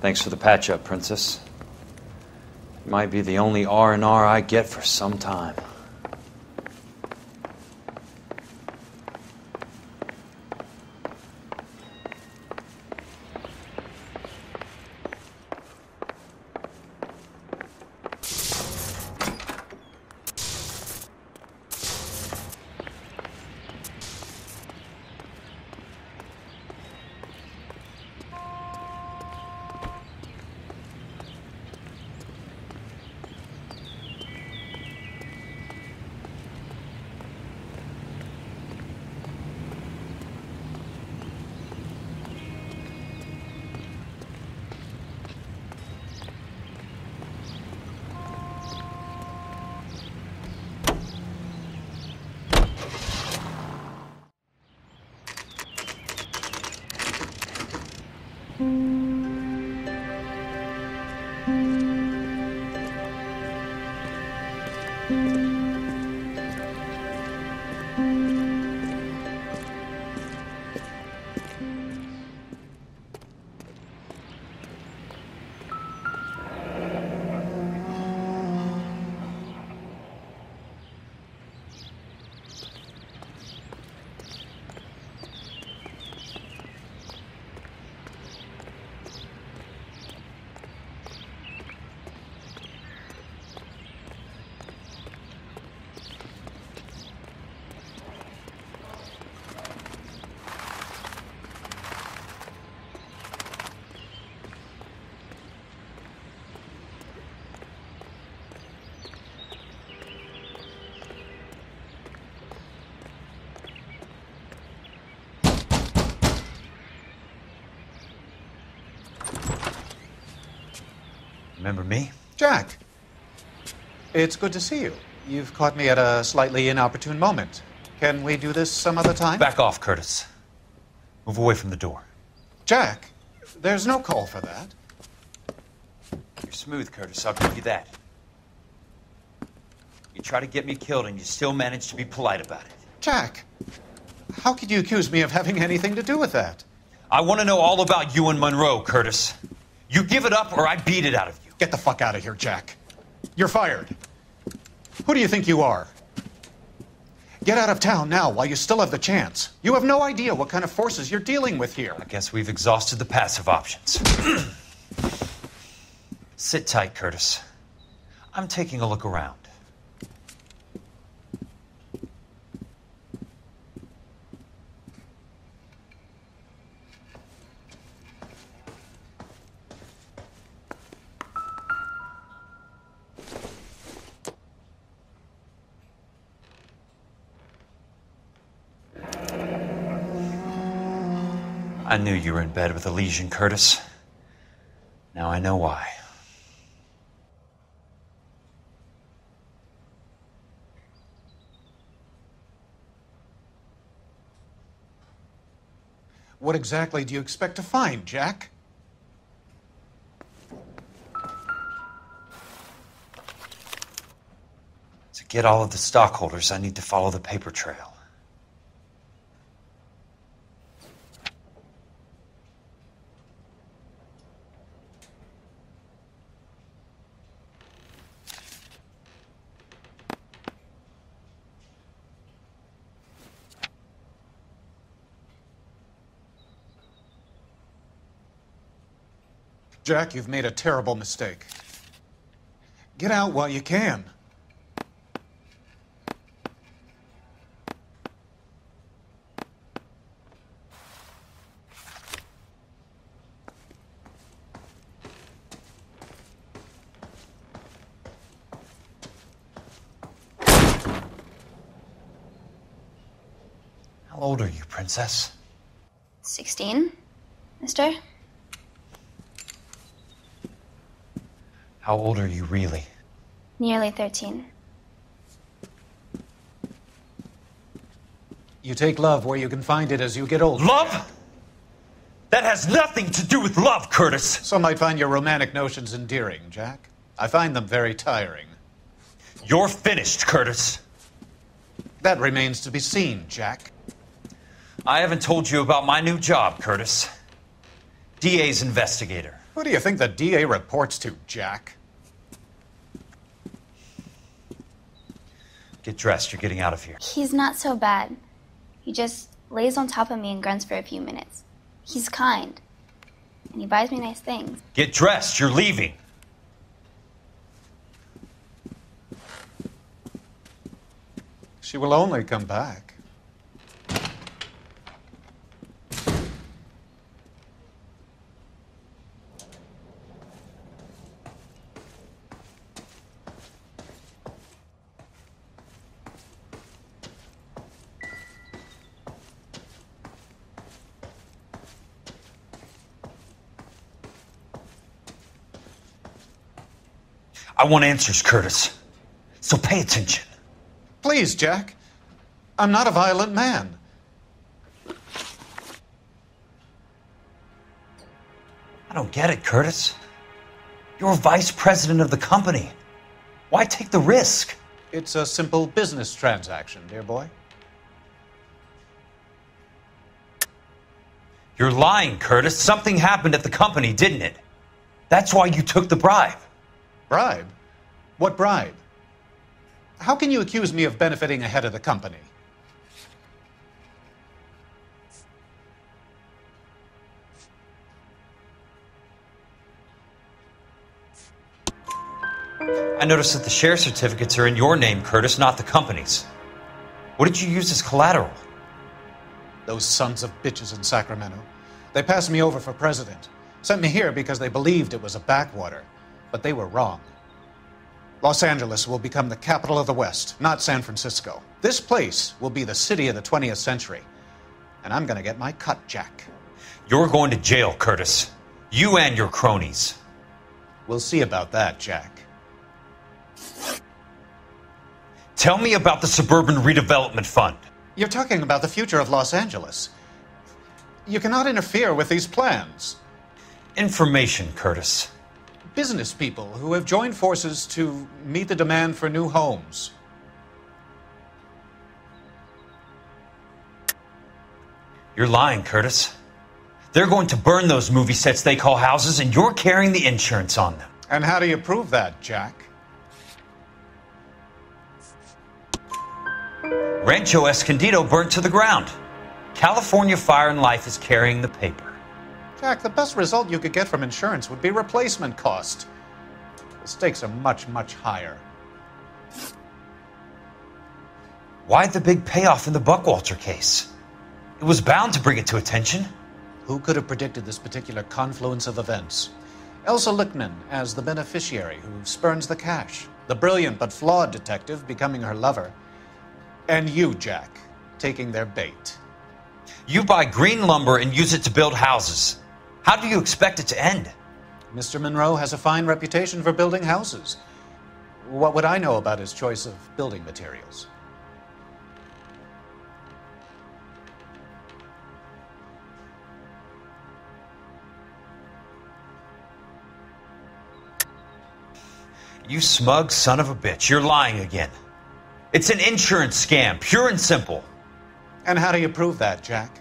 Thanks for the patch-up, Princess. It might be the only R&R I get for some time. Remember me? Jack, it's good to see you. You've caught me at a slightly inopportune moment. Can we do this some other time? Back off, Curtis. Move away from the door. Jack, there's no call for that. You're smooth, Curtis, I'll give you that. You try to get me killed and you still manage to be polite about it. Jack, how could you accuse me of having anything to do with that? I want to know all about you and Monroe, Curtis. You give it up or I beat it out of you. Get the fuck out of here, Jack. You're fired. Who do you think you are? Get out of town now while you still have the chance. You have no idea what kind of forces you're dealing with here. I guess we've exhausted the passive options. Sit tight, Curtis. I'm taking a look around. I knew you were in bed with a lesion, Curtis. Now I know why. What exactly do you expect to find, Jack? To get all of the stockholders, I need to follow the paper trail. Jack, you've made a terrible mistake. Get out while you can. How old are you, Princess? 16, mister? How old are you really? Nearly 13. You take love where you can find it as you get older. Love? That has nothing to do with love, Curtis! Some might find your romantic notions endearing, Jack. I find them very tiring. You're finished, Curtis. That remains to be seen, Jack. I haven't told you about my new job, Curtis. DA's investigator. Who do you think the DA reports to, Jack? Get dressed. You're getting out of here. He's not so bad. He just lays on top of me and grunts for a few minutes. He's kind. And he buys me nice things. Get dressed. You're leaving. She will only come back. I want answers, Curtis. So pay attention. Please, Jack. I'm not a violent man. I don't get it, Curtis. You're vice president of the company. Why take the risk? It's a simple business transaction, dear boy. You're lying, Curtis. Something happened at the company, didn't it? That's why you took the bribe. Bribe? What bribe? How can you accuse me of benefiting ahead of the company? I noticed that the share certificates are in your name, Curtis, not the company's. What did you use as collateral? Those sons of bitches in Sacramento. They passed me over for president. Sent me here because they believed it was a backwater. But they were wrong. Los Angeles will become the capital of the West, not San Francisco. This place will be the city of the 20th century. And I'm gonna get my cut, Jack. You're going to jail, Curtis. You and your cronies. We'll see about that, Jack. Tell me about the Suburban Redevelopment Fund. You're talking about the future of Los Angeles. You cannot interfere with these plans. Information, Curtis. Business people who have joined forces to meet the demand for new homes. You're lying, Curtis. They're going to burn those movie sets they call houses, and you're carrying the insurance on them. And how do you prove that, Jack? Rancho Escondido burnt to the ground. California Fire and Life is carrying the paper. Jack, the best result you could get from insurance would be replacement cost. The stakes are much, much higher. Why the big payoff in the Buckwalter case? It was bound to bring it to attention. Who could have predicted this particular confluence of events? Elsa Lichtman as the beneficiary who spurns the cash. The brilliant but flawed detective becoming her lover. And you, Jack, taking their bait. You buy green lumber and use it to build houses. How do you expect it to end? Mr. Monroe has a fine reputation for building houses. What would I know about his choice of building materials? You smug son of a bitch. You're lying again. It's an insurance scam, pure and simple. And how do you prove that, Jack?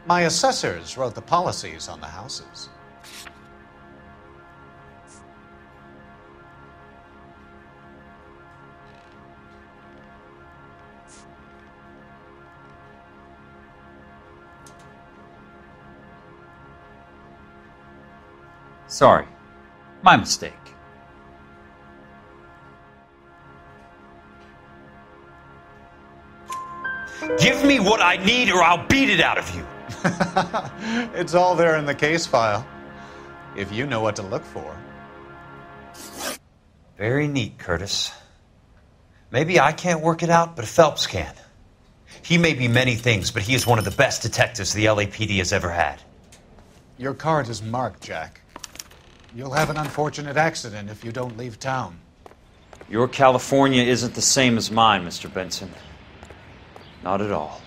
My assessors wrote the policies on the houses. Sorry. My mistake. Give me what I need or I'll beat it out of you. It's all there in the case file, if you know what to look for. Very neat, Curtis. Maybe I can't work it out, but Phelps can. He may be many things, but he is one of the best detectives the LAPD has ever had. Your card is marked, Jack. You'll have an unfortunate accident if you don't leave town. Your California isn't the same as mine, Mr. Benson. Not at all.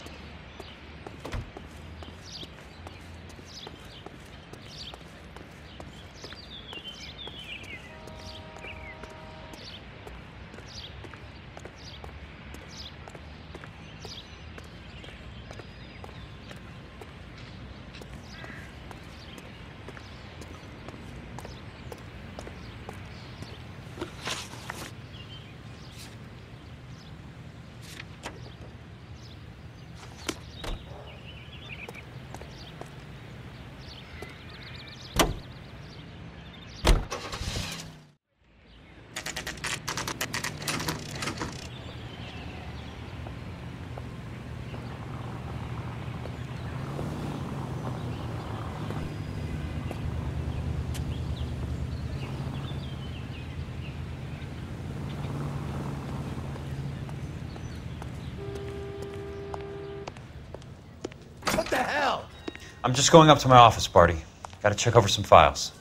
I'm just going up to my office, Barty. Gotta check over some files.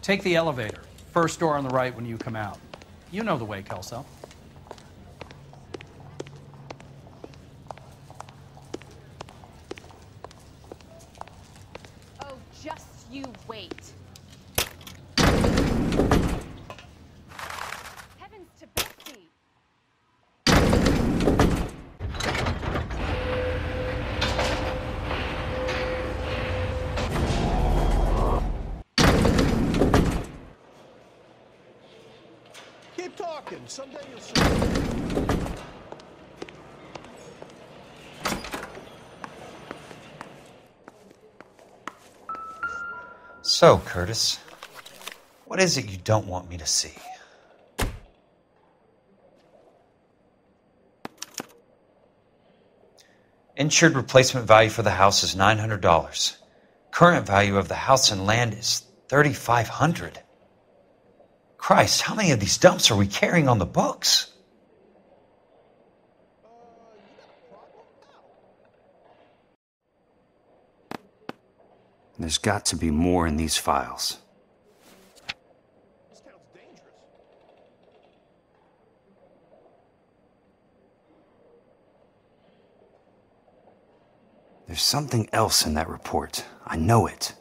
Take the elevator. First door on the right when you come out. You know the way, Kelso. Oh, just you wait. Heavens to Betsy! Keep talking. Someday you'll see. So, Curtis, what is it you don't want me to see? Insured replacement value for the house is $900. Current value of the house and land is $3,500. Christ, how many of these dumps are we carrying on the books? There's got to be more in these files. This town's dangerous. There's something else in that report. I know it.